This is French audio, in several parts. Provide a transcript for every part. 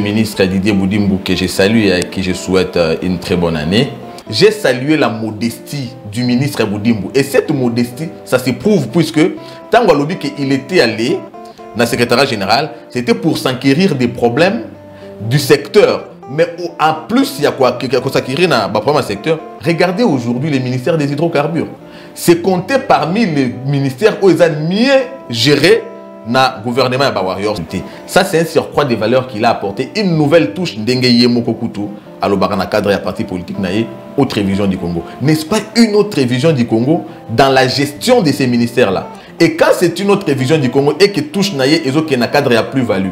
ministre Didier Boudimbu, que je salue et à qui je souhaite une très bonne année. J'ai salué la modestie du ministre Boudimbu. Et cette modestie, ça se prouve puisque tant qu'il était allé dans le secrétariat général, c'était pour s'enquérir des problèmes du secteur. Mais en plus, il y a quoi s'enquérir dans le problème du secteur. Regardez aujourd'hui le ministère des hydrocarbures. C'est compté parmi les ministères où ils ont mieux géré na gouvernement ya Warriors. Ça c'est un surcroît des valeurs qu'il a apporté, une nouvelle touche ndenge yemoko kutu alobaka na cadre ya parti politique naie, autre vision du Congo. N'est-ce pas une autre vision du Congo dans la gestion de ces ministères là? Et quand c'est une autre vision du Congo et que touche naie et qui na cadre ya plus-value,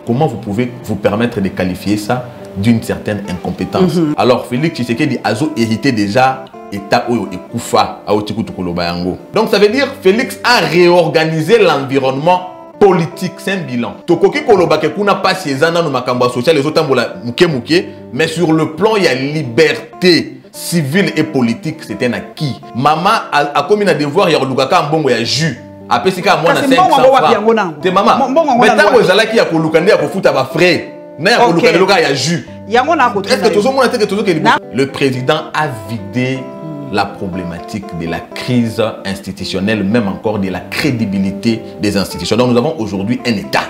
comment vous pouvez vous permettre de qualifier ça d'une certaine incompétence? Alors Félix Tshisekedi a hérité déjà État et Koufa à Otikutukolobayango. Donc ça veut dire Félix a réorganisé l'environnement politique, c'est un bilan. Tokoki Kolobake kuna pas siezana no makamba social les autres muke, mais sur le plan il y a liberté civile et politique, c'est un acquis. Maman a commis un devoir, il y a Lukaka mbongo ya jus. Après c'est quand moi na 500 francs. Te maman. Mais tant que zala qui a kolukande ya kofuta ba frais. Na ya kolukande loka ya jus. Est-ce que tout le monde le président a vidé la problématique de la crise institutionnelle, même encore de la crédibilité des institutions. Donc nous avons aujourd'hui un État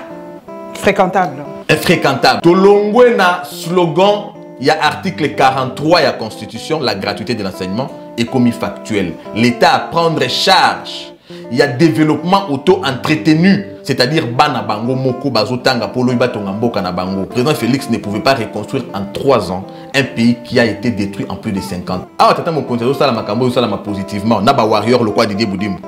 fréquentable. Infréquentable. Tolongwe na slogan, il y a article 43 de la Constitution, la gratuité de l'enseignement est commis factuel. L'État à prendre charge. Il y a développement auto-entretenu, c'est-à-dire Bana Bango, Moko, Bazotanga, Polo, Ibatonga, Mboka, Nabango. Le président Félix ne pouvait pas reconstruire en 3 ans un pays qui a été détruit en plus de 50 ans. Ah, tu as mon conseil, ça la Makambo, ça la positivement. Naba Warrior, le quoi Didier Boudimbu.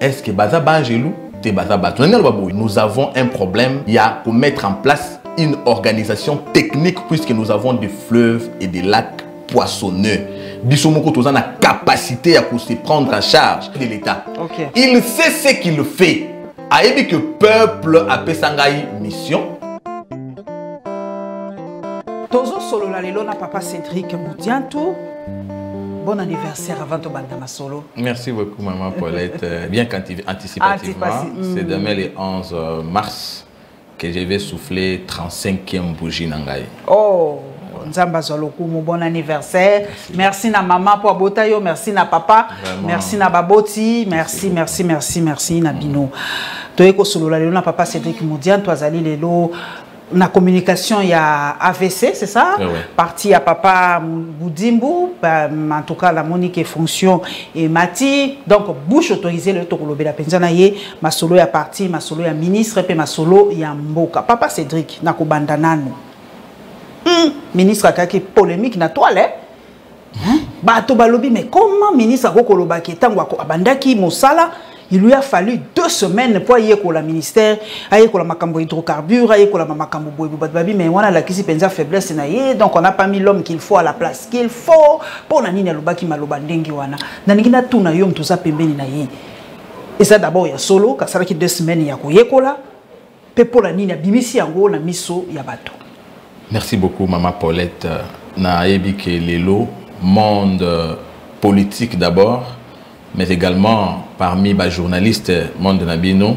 Est-ce que Baza Bangelou, t'es Baza Batou? Nous avons un problème. Il y a pour mettre en place une organisation technique puisque nous avons des fleuves et des lacs poissonneux. Bissomoko Tozan a capacité à se prendre en charge de l'État. Il sait ce qu'il fait. A dit que le peuple a Pessangaï mission. Tozo solo la lelo na papa Cédric Moudiantou. Bon anniversaire avant to bandama solo. Merci beaucoup maman Paulette. Bien qu'anticipativement, c'est demain le 11 mars que je vais souffler 35e bougie nangai. Oh. Nzamba Zolokumu, bon anniversaire. Merci na maman pour Botayo, merci na papa, vraiment. Merci na baboti, merci na bino. Toyeko solo la lelo na papa Cédric Moudian, toazali lelo na communication il y a AVC, c'est ça? Ouais. Parti à papa Boudimbu, en tout cas la monique et fonction et mati. Donc bouche autorisée le tokolobe la penzana ye, ma solo ya parti, ma solo ya ministre et ma solo ya mboka. Papa Cédric na kobandanano. Ministre a été polémique na toile. Bato balobi, mais comment ministre a kolobaki tango abandaki mosala? Il lui a fallu 2 semaines pour y aller au ministère, aller au makambo hydrocarbures, aller au makambo boibobabi, mais on a la kisi penza faiblesse na ye, donc on n'a pas mis l'homme qu'il faut à la place qu'il faut pour nani na lobaki maloba ndengi wana. Naningina tuna yom tuza pembeni na ye. Et ça d'abord ya solo, kasara ki 2 semaines ya koyekola, pe pour la nini ya bimisi yango na miso ya bato. Merci beaucoup, Maman Paulette. Na que l'élo, monde politique d'abord, mais également parmi les journalistes, monde Nabino,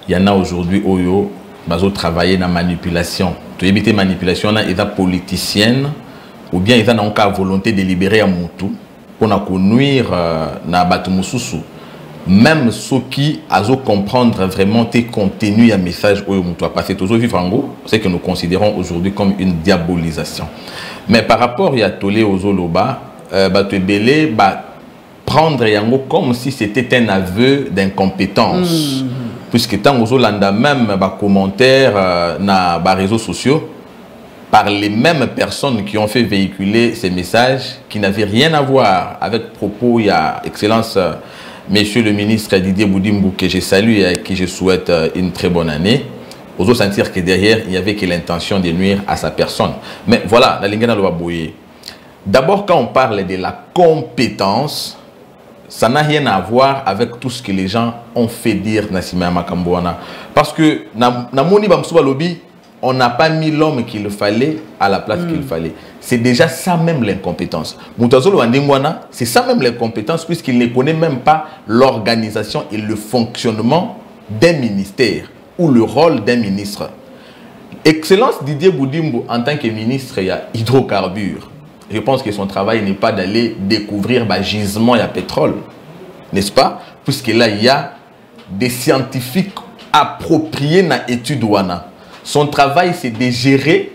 il y en a aujourd'hui Oyo, qui travaillent dans la manipulation. Tu éviter manipulation, il y a politicienne, ou bien il y a une volonté de libérer un moutou pour nuire na Batumususu. Même ceux qui ont comprendre vraiment tes contenus et messages où tu as passé toujours vivre en gros, c'est que nous considérons aujourd'hui comme une diabolisation. Mais par rapport à Tolé aux Oloba, tu es prendre yango comme si c'était un aveu d'incompétence. Puisque tant aux Olanda même commentaires dans les réseaux sociaux par les mêmes personnes qui ont fait véhiculer ces messages qui n'avaient rien à voir avec propos, il y a excellence. Monsieur le ministre Didier Boudimbu, que je salue et à qui je souhaite une très bonne année, osons sentir que derrière, il n'y avait que l'intention de nuire à sa personne. Mais voilà, la Lingana doit bouiller. D'abord, quand on parle de la compétence, ça n'a rien à voir avec tout ce que les gens ont fait dire Nassima Makambouana. Parce que, dans Moni Bamsouba Lobby, on n'a pas mis l'homme qu'il fallait à la place qu'il fallait. C'est déjà ça même l'incompétence. Moutazolo Andengwana, c'est ça même l'incompétence puisqu'il ne connaît même pas l'organisation et le fonctionnement d'un ministère ou le rôle d'un ministre. Excellence Didier Boudimbo, en tant que ministre, il y a hydrocarbures. Je pense que son travail n'est pas d'aller découvrir des gisements et pétrole. N'est-ce pas? Puisque là, il y a des scientifiques appropriés dans l'étude Wana. Son travail, c'est de gérer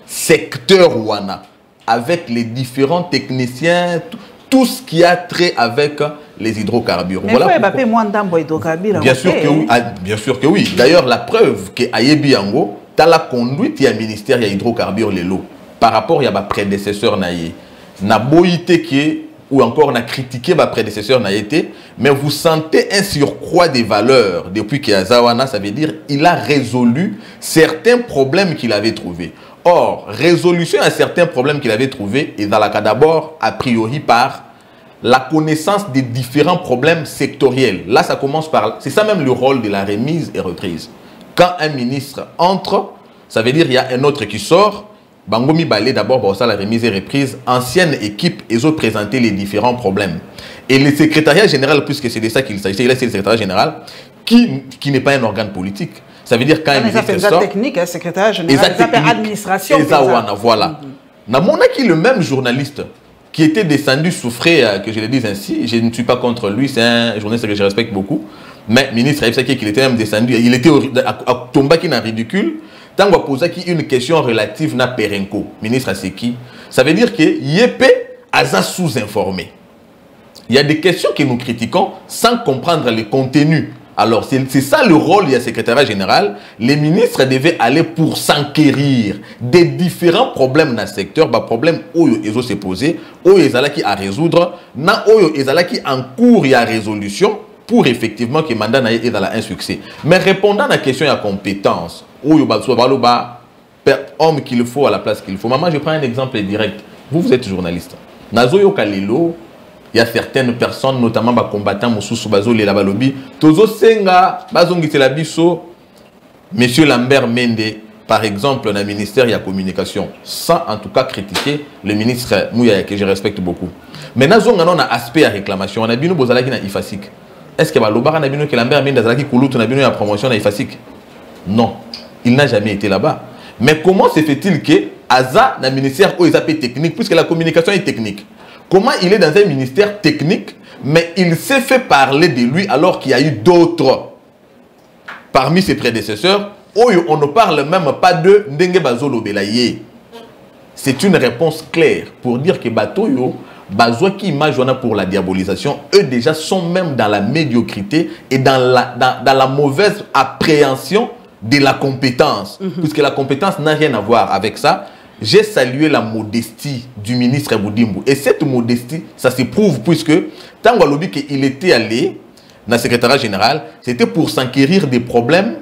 secteur Wana avec les différents techniciens, tout ce qui a trait avec les hydrocarbures. Mais voilà pourquoi... Bien sûr que oui. Bien sûr que oui. D'ailleurs, la preuve que Ayebi Yango, tu as la conduite, il y a un ministère, il y a hydrocarbures, les lots. Par rapport, il y a ma prédécesseur Naye. Na boïté qui ou encore na critiqué ma prédécesseur Naïté, mais vous sentez un surcroît des valeurs depuis qu'il y a Zawana, ça veut dire il a résolu certains problèmes qu'il avait trouvés. Or, résolution à certains problèmes qu'il avait trouvés est dans la cas d'abord, a priori, par la connaissance des différents problèmes sectoriels. Là, ça commence par... C'est ça même le rôle de la remise et reprise. Quand un ministre entre, ça veut dire qu'il y a un autre qui sort. Bangomi Balé, d'abord, pour ça, la remise et reprise. Ancienne équipe, ils ont présenté les différents problèmes. Et le secrétariat général, puisque c'est de ça qu'il s'agit, là, c'est le secrétariat général, qui n'est pas un organe politique. Ça veut dire quand un ministre sort... technique, hein, secrétaire général, ça fait administration. Voilà. Namona qui est le même journaliste qui était descendu souffrir, que je le dise ainsi, je ne suis pas contre lui, c'est un journaliste que je respecte beaucoup, mais ministre Aïfsaki, qu'il était même descendu, il était à tomber qui n'a ridicule, tant qu'on a posé une question relative à Perenco, ministre Aseki, ça veut dire que Yépe a sous-informé. Il y a des questions que nous critiquons sans comprendre les contenus. Alors, c'est ça le rôle du secrétariat général. Les ministres devaient aller pour s'enquérir des différents problèmes dans le secteur, des problèmes où ils ont se posé, où ils ont à résoudre, où ils ont en cours et à résolution pour effectivement que le mandat ait un succès. Mais répondant à la question de la compétence, où il y a homme qu'il faut à la place qu'il faut. Maman, je prends un exemple direct. Vous êtes journaliste. Nazoyo Kalelo, il y a certaines personnes, notamment les combattants Moussou Bazoli et la Balobi, Tozo Senga, Bazongi Telabiso, Monsieur Lambert Mende, par exemple, dans le ministère de la Communication, sans en tout cas critiquer le ministre Mouya, que je respecte beaucoup. Mais nous avons un aspect à réclamation. On a bien besoin de l'IFASIC. Est-ce que Lambert Mende a dit la promotion de l'IFASIC? Non, il n'a jamais été là-bas. Mais comment se fait-il que Aza, dans le ministère où il s'appelle technique, puisque la communication est technique, comment il est dans un ministère technique, mais il s'est fait parler de lui alors qu'il y a eu d'autres parmi ses prédécesseurs où on ne parle même pas de Ndenge Bazolo Belaye. C'est une réponse claire pour dire que Batoyo, Bazo qui image pour la diabolisation, eux déjà sont même dans la médiocrité et dans la mauvaise appréhension de la compétence. Puisque la compétence n'a rien à voir avec ça. J'ai salué la modestie du ministre Boudimbo. Et cette modestie, ça se prouve puisque, tant qu'il était allé dans le secrétariat général, c'était pour s'enquérir des problèmes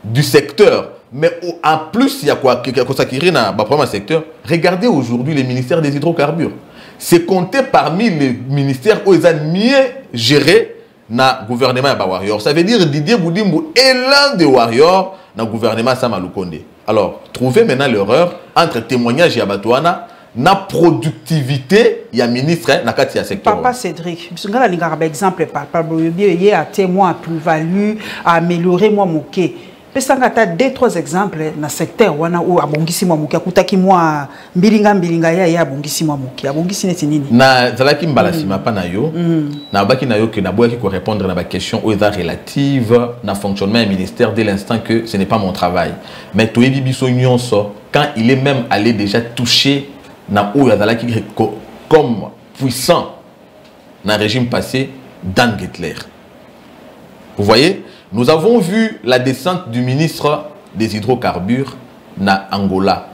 du secteur. Mais en plus, il y a quoi s'enquérir dans le problème du secteur. Regardez aujourd'hui les ministères des hydrocarbures. C'est compté parmi les ministères où ils ont mieux géré dans le gouvernement de Warrior. Ça veut dire que Didier Boudimbo est l'un des Warriors dans le gouvernement Samaloukonde. Alors, trouvez maintenant l'erreur entre témoignage et abatouana, na productivité, il y a ministre, na kati ya secteur. Papa Cédric, je vais vous un exemple. Papa il y a témoin plus-value, à améliorer moi mon quai. Parce que tu as 2-3 exemples dans le secteur où abongisi moi mon quai, kutaki moi mbilinga ya abongisi moi mon quai, abongisi neti nini. Na zalaki mbalasima pa na yo, na baki na yo que na boya qui ko répondre na ba question aux relative na fonctionnement du ministère dès l'instant que ce n'est pas mon travail. Mais toyebi biso nyonso quand il est même allé déjà toucher na oyo zalaki comme puissant dans le régime passé Dan Getler. Vous voyez? Nous avons vu la descente du ministre des hydrocarbures na Angola.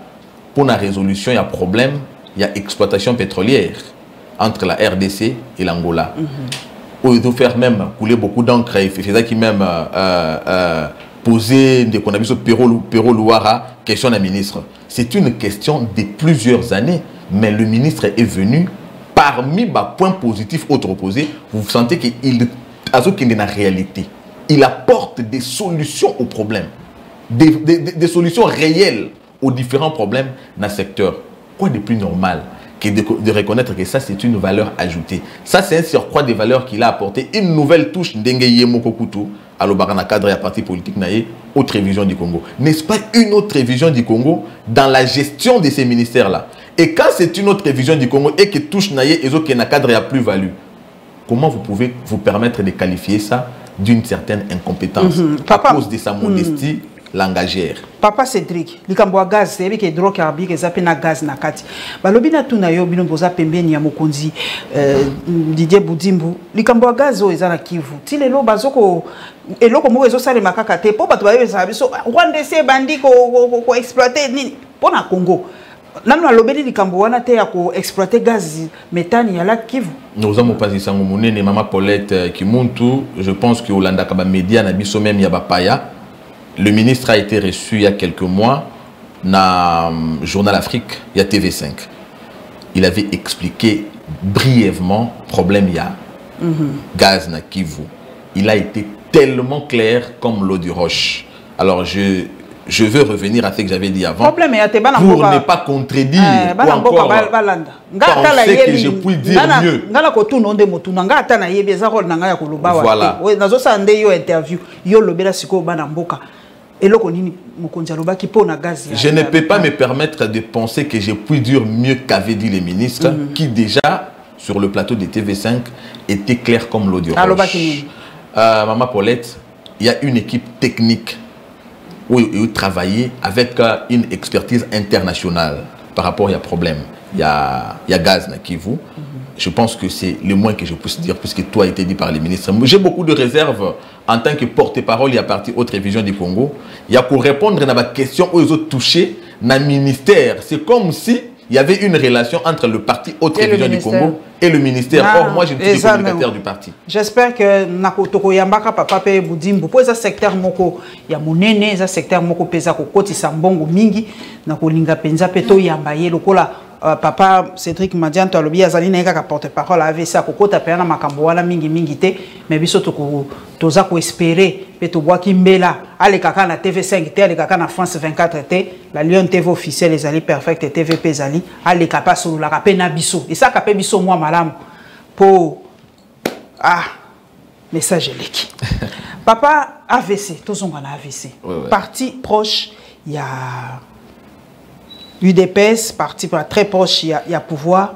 Pour la résolution, il y a problème, il y a exploitation pétrolière entre la RDC et l'Angola. Où ils doivent faire même couler beaucoup d'encre. Il faisait qui même poser des qu'on a vu sur Perro Louara, question d'un ministre. C'est une question de plusieurs années, mais le ministre est venu parmi les points positifs autres opposés. Vous sentez qu'il a une réalité. Il apporte des solutions aux problèmes, des solutions réelles aux différents problèmes dans le secteur. Quoi de plus normal que de reconnaître que ça, c'est une valeur ajoutée. Ça, c'est un surcroît des valeurs qu'il a apporté. Une nouvelle touche d'Enge Yemoko Kutu, à l'Obarana cadre et à parti politique, autre vision du Congo. N'est-ce pas une autre vision du Congo dans la gestion de ces ministères-là? Et quand c'est une autre vision du Congo et que touche naïe et autres qui n'a cadre et a plus-value, comment vous pouvez vous permettre de qualifier ça d'une certaine incompétence à cause de sa modestie langagière? Papa Cédric, likambo gaz, c'est que hydrocarbures que zape na gaz na kati. Balobi na tuna yo bino boza pembeni ya mokonzi Didier Boudimbu. Likambo gaz o eza na Kivu. Ti lelo bazoko eloko mo ezo sale makaka te po bato ba yo za biso Rwanda se bandi ko exploiter nini po na Congo. Nanu alobeli likambo wana te ya ko exploiter gaz méthane ya la Kivu. Nous avons pas ça monene Mama Paulette Kimuntu, je pense que Olanda kaba média na biso même ya bapaya. Le ministre a été reçu il y a quelques mois dans le Journal Afrique, il y a TV5. Il avait expliqué brièvement le problème il y a gaz na Kivu. Il a été tellement clair comme l'eau du roche. Alors je veux revenir à ce que j'avais dit avant pour ne pas contredire ou encore penser que je puis dire mieux. Je ne peux pas me permettre de penser que je puis dire mieux qu'avaient dit les ministres qui déjà, sur le plateau de TV5, étaient clairs comme l'eau du roche. Maman Paulette, il y a une équipe technique où ils travaillent avec une expertise internationale par rapport à problème. Il y a gaz na Kivu. Je pense que c'est le moins que je puisse dire, puisque tout a été dit par les ministres. J'ai beaucoup de réserves en tant que porte-parole, il y a parti autre vision du Congo. Il y a pour répondre à la question aux autres touchés dans le ministère. C'est comme si il y avait une relation entre le parti Autre Vision du Congo et le ministère. Or, moi, je suis le communicateur du parti. J'espère que Nakotoko Yambaka Papa Pe Boudimbu, pour ce secteur moko, il y a monene, ce secteur moko pesa ko koti sambongo mingi, Nakolinga penza peto yambaye lokola. Papa Cédric Madian to alobi azali na ka porte-parole avec ça kokota pe na makambo wana mingi te mais biso to toza ko espérer pe to boaki mbela ale kaka na TV5 te ale kaka na France 24 te la Lion TV officielle les ali perfect TVP zali ale kapa solo la pe na biso et ça ka pe biso moi malam pour message leki papa AVC tozonga na AVC parti proche il y a UDPS, parti très proche, il y a pouvoir.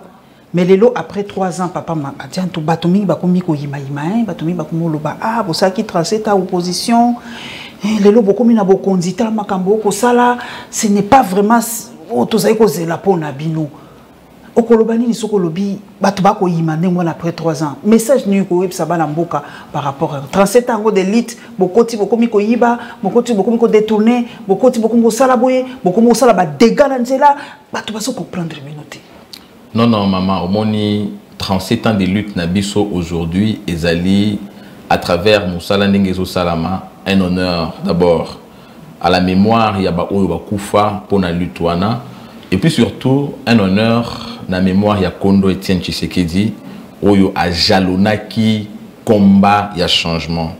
Mais les lots, après 3 ans, papa m'a dit, Batomi, Bakomi, Koyimaïma, Batomi, Bakomo, Loba, vous savez qui trace ta opposition. Les lots, beaucoup na Bokondita, Makambo, Kosala, ce n'est pas vraiment. Tous les causes la peau Nabino. Au Kolobani, ni Sokolobi, Batobako Yimane, moi, après 3 ans. Message nu ko Sabana Mboka par rapport à 37 ans d'élite, Bokoti, Bokomi Koyiba, Bokoti, Bokomi détourné, Bokoti, Bokomi Salaboye, Bokomi Salaba Deganangela, Batobaso comprendre minute. Non, maman, au moni 37 ans de lutte Nabiso aujourd'hui, Ezali, à travers Moussala Nengezo Salama, un honneur d'abord à la mémoire, il y a Baoyo Koufa pour la lutte wana. Et puis surtout, un honneur na mémoire, il y a Kondo Etienne Tshisekedi, Oyo a jalonaki combat, il y a changement.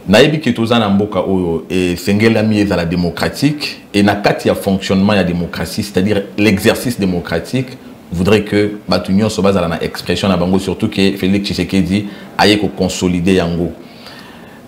Naïbi Ketoza Namboka Oyo et Sengela Mieza la démocratique, et Nakati a fonctionnement, il y a démocratie, c'est-à-dire l'exercice démocratique, voudrait que Batunion se base à la expression na bango, surtout que Félix Tshisekedi aille consolider Yango.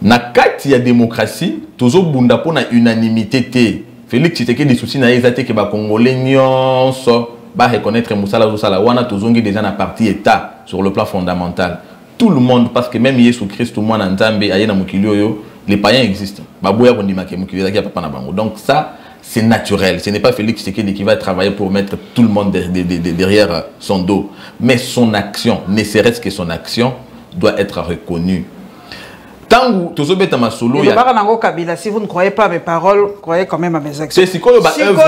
Nakati il y a démocratie, Tozo Bunda pour na unanimité. Félix Tshisekedi souci na ezate que ba Congolais nyonso ba reconnaître Moussala Zosala wana tozongi déjà na parti état sur le plan fondamental. Tout le monde parce que même Jésus Christ tout le monde Nzambe aye na mokili oyo les païens existent. Ba boya kondima ke mokili zaki papa na bango. Donc ça c'est naturel. Ce n'est pas Félix Tshisekedi qui va travailler pour mettre tout le monde derrière son dos, mais son action, ne serait-ce que son action doit être reconnue. Tangu tozobeta masolo ya Kabila, si vous ne croyez pas à mes paroles, croyez quand même à mes actions. C'est sikoyo ba œuvre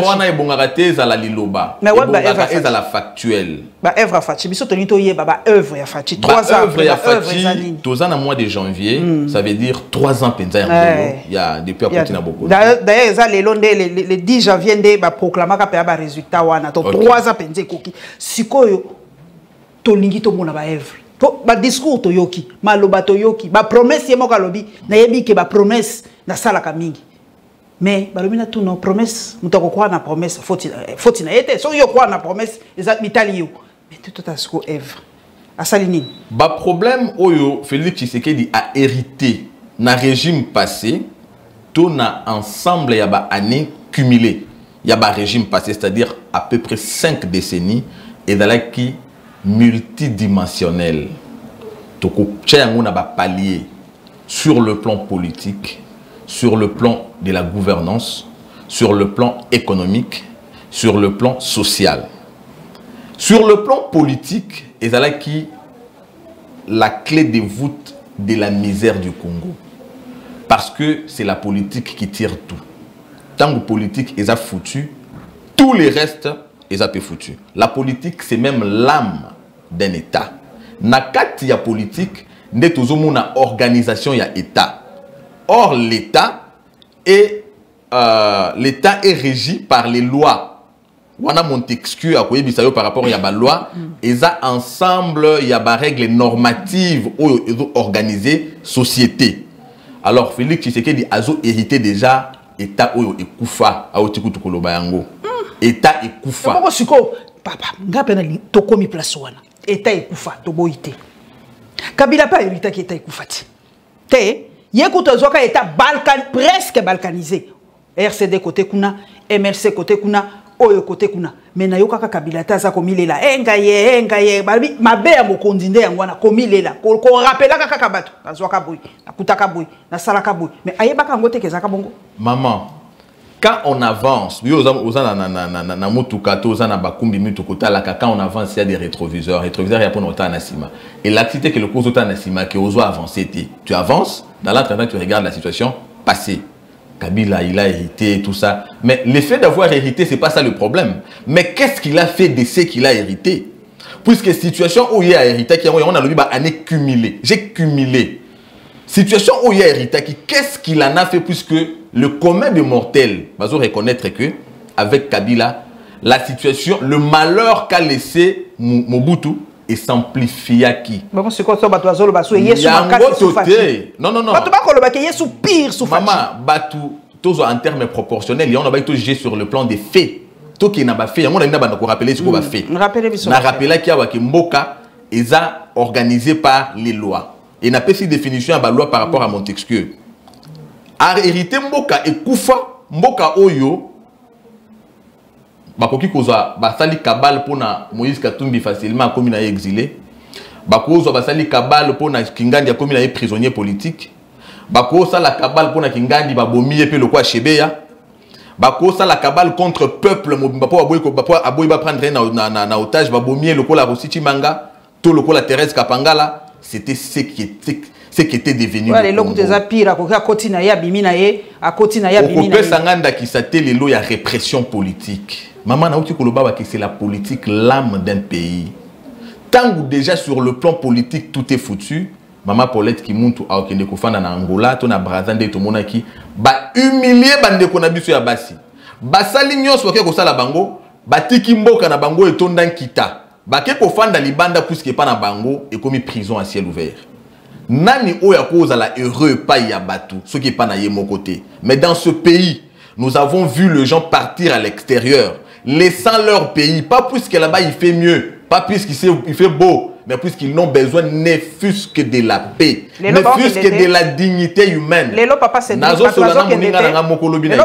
wana ebongaka te za la liloba. Mais ouais ba œuvre za la factuelle. Ba œuvre fachi biso tonito ye ba œuvre ya fachi 3 ans. Œuvre ya fachi tozana mois de janvier, ça veut dire 3 ans penza ya il y a depuis à Potina beaucoup. D'ailleurs ça le 10 janvier ndé ba proclamaka pe ba résultat wana to 3 ans penza koki. Sikoyo tolingi to mona ba œuvre. Ba discours to yoki, maloba to yoki, ba promesse yemo kalobi, na yebi ke ba promesse na sala kamingi. Mais balomina tout nos promesses, nous t'avons quoi na promesse, faut-il été, so yo quoi na promesse, les mitali yo. Mais tout à ce qu'on Ève. À Saline. Ba problème oyo Félix Tshisekedi a hérité na régime passé, tout na ensemble ya ba année cumulée. Il y a un régime passé, c'est-à-dire à peu près 5 décennies, et dans la qui multidimensionnel. Donc, il y a un palier sur le plan politique, sur le plan de la gouvernance, sur le plan économique, sur le plan social. Sur le plan politique, il y a qui la clé de voûte de la misère du Congo. Parce que c'est la politique qui tire tout. Tant que politique est foutu, tout le reste est foutu. La politique, c'est même l'âme d'un État. Nakati ya politique, n'est toujours une organisation ya État. Or, l'État est régi par les lois. Wana Montesquieu a koyebi sayo par rapport à la loi, et ça ensemble, il y a des règles normatives ou organisées société. Alors, Félix Tshisekedi a hérité déjà État oyo ekufa aotikutu koloba yango. État ekufa. Papa siko papa ngapena tokomi place wana. État ekufa toboité. Kabila pas hérité qui État ekufa ti. Te yekuto zoka État presque balkanisé. RCD côté kuna, MLC côté kuna, oyo côté kuna. Mais na yoka Kabila ta za komilela engaye mabe ya mokondi nde yango na komilela. Ko rappela kaka bato. Azwaka boy, akutaka boy, na salaka boy. Mais ayebaka ngote kezaka bongo. Maman, quand on avance, quand on avance, il y a des rétroviseurs. Rétroviseurs, il y a pour notre anasima. Et l'activité que le cours de anasima, qui ose avancer, tu avances, dans l'entraînement, tu regardes la situation passée. Kabila, il a hérité, tout ça. Mais l'effet d'avoir hérité, ce n'est pas ça le problème. Mais qu'est-ce qu'il a fait de ce qu'il a hérité? Puisque situation où il a hérité, on a le année cumulée. J'ai cumulé. Situation où il a hérité, qu'est-ce qu'il en a fait puisque le commun des mortels va reconnaître que avec Kabila, la situation, le malheur qu'a laissé Mobutu est s'amplifié qui. Non, non. Maman, Batu, en termes proportionnels, on a jugé sur le plan des faits. Tout qui n'a pas fait, on a rappelé ce qu'on a fait. On a rappelé qu'il y a Mboka est organisé par les lois. Et n'a pas fait définition à la loi par rapport à Montesquieu. A hérité Mboka et Koufa, Mboka Oyo, bakoki kozwa basali kabal pona Moïse Katumbi facilement comme il a exilé. Bakozo basali kabal pona Kingandi comme il a prisonnier politique. Bakozo la kabal pona Kingandi babomi pe lokwa Shebeya. Bakozo la kabal contre peuple Mbapo aboy ba prendre na otage babomi lokola Rositi Manga, to lokola Thérèse Kapangala, c'était ce qui était devenu. Ouais, les locaux des apires, à côté na ya bimina ye, à côté na ya bimina. Au sanganda qui s'attelle les lois ya répression politique. Maman na koloba que c'est la politique l'âme d'un pays. Tant que déjà sur le plan politique tout est foutu, maman Paulette qui monte à Okende Kofanda na Angola, to na Brazande to mona ki ba humilier bande ko na biso ya basi. Ba sali nyonso ke ko sala bango, ba tiki mboka na bango etonda nkita. Ba ke Kofanda libanda puisque pas na bango et commis prison à ciel ouvert. Nani oya cause la heureux pas ya batu, ce qui est pas na yemo côté. Mais dans ce pays, nous avons vu les gens partir à l'extérieur, laissant leur pays, pas puisque là-bas il fait mieux, pas puisqu'il fait beau, mais puisqu'ils n'ont besoin ne fût-ce que de la paix, ne fût-ce que de la dignité humaine. Les papa c'est nazo solana moninga na ngamo lobi na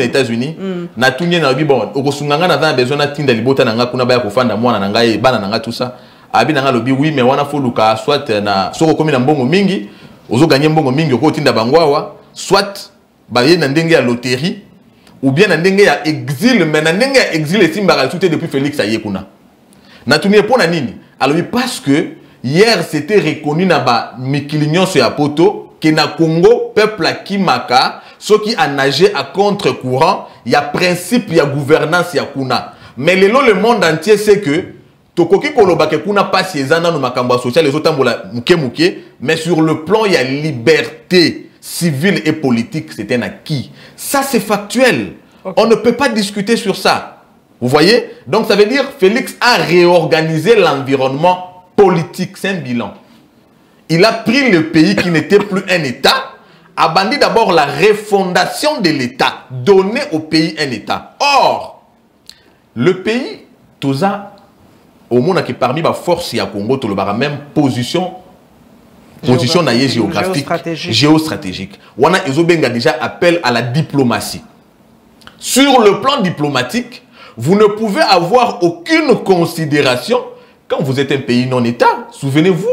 États-Unis. Na tunye na bon, okosunganga na besoin na tinda libota na nga kuna ba ya kofanda mwana na ngai bana na nga tout ça. Abi na nga lobi oui mais wana foluka soit na soko komi na mbongo mingi, ozo gagner mbongo mingi ko tinda bangwawa, soit ba ye na ndenge ya loterie ou bien na ndenge ya exil, mais na ndenge ya exil simbara tout depuis Félix Ayekuna. Na tunye pona nini? Alors parce que hier c'était reconnu na ba mikilinyon sur ya poto que na Congo peuple akimaka ceux qui a nagé à contre-courant, il y a principe, il y a gouvernance ya kuna. Mais le monde entier sait que tokoki koloba ke kuna pasi ezana no makambo social les autres muke, mais sur le plan il y a liberté civile et politique, c'est un acquis. Ça c'est factuel. Okay. On ne peut pas discuter sur ça. Vous voyez? Donc ça veut dire Félix a réorganisé l'environnement politique, c'est un bilan. Il a pris le pays qui n'était plus un État abandit d'abord la refondation de l'État, donner au pays un État. Or, le pays, tout ça, au monde qui parmi les forces à Congo, tout le même position géographique, géostratégique. On a déjà appel à la diplomatie. Sur le plan diplomatique, vous ne pouvez avoir aucune considération quand vous êtes un pays non-État. Souvenez-vous,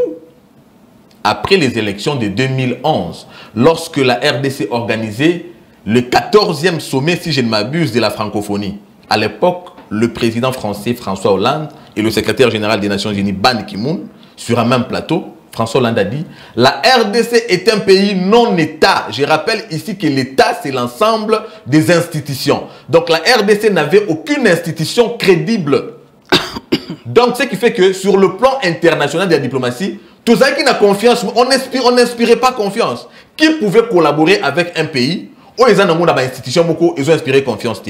après les élections de 2011, lorsque la RDC organisait le 14e sommet, si je ne m'abuse, de la francophonie, à l'époque, le président français François Hollande et le secrétaire général des Nations Unies, Ban Ki-moon, sur un même plateau, François Hollande a dit « La RDC est un pays non-État. » Je rappelle ici que l'État, c'est l'ensemble des institutions. Donc la RDC n'avait aucune institution crédible. Donc ce qui fait que sur le plan international de la diplomatie, tout ça qui n'a confiance, on n'inspirait pas confiance. Qui pouvait collaborer avec un pays où ils ont une institution, ils ont inspiré confiance.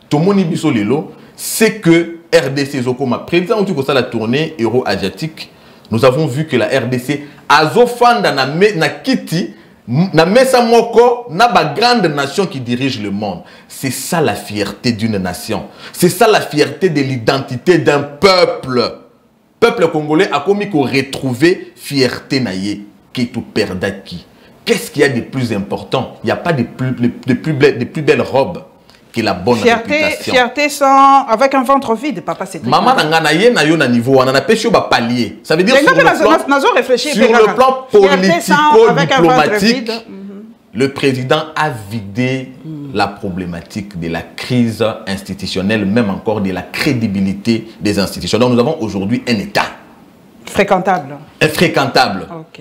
Tout le monde biso lelo, c'est que RDC Zokoma, président où la tournée euro-asiatique, nous avons vu que la RDC a zofanda na kiti na mesa moko na ba grande nation qui dirige le monde. C'est ça la fierté d'une nation. C'est ça la fierté de l'identité d'un peuple. Peuple congolais a commis qu'on retrouver fierté naïe qui tout perdait qui. Qu'est-ce qu'il y a de plus important? Il n'y a pas de plus belles robes que la bonne réputation. Fierté sans, avec un ventre vide, papa, c'est très maman n'anganaye na yo na niveau, on a pêché au palier. Ça veut dire sur le plan politico-diplomatique, le président a vidé la problématique de la crise institutionnelle, même encore de la crédibilité des institutions. Donc nous avons aujourd'hui un État. Fréquentable. Infréquentable. Ok.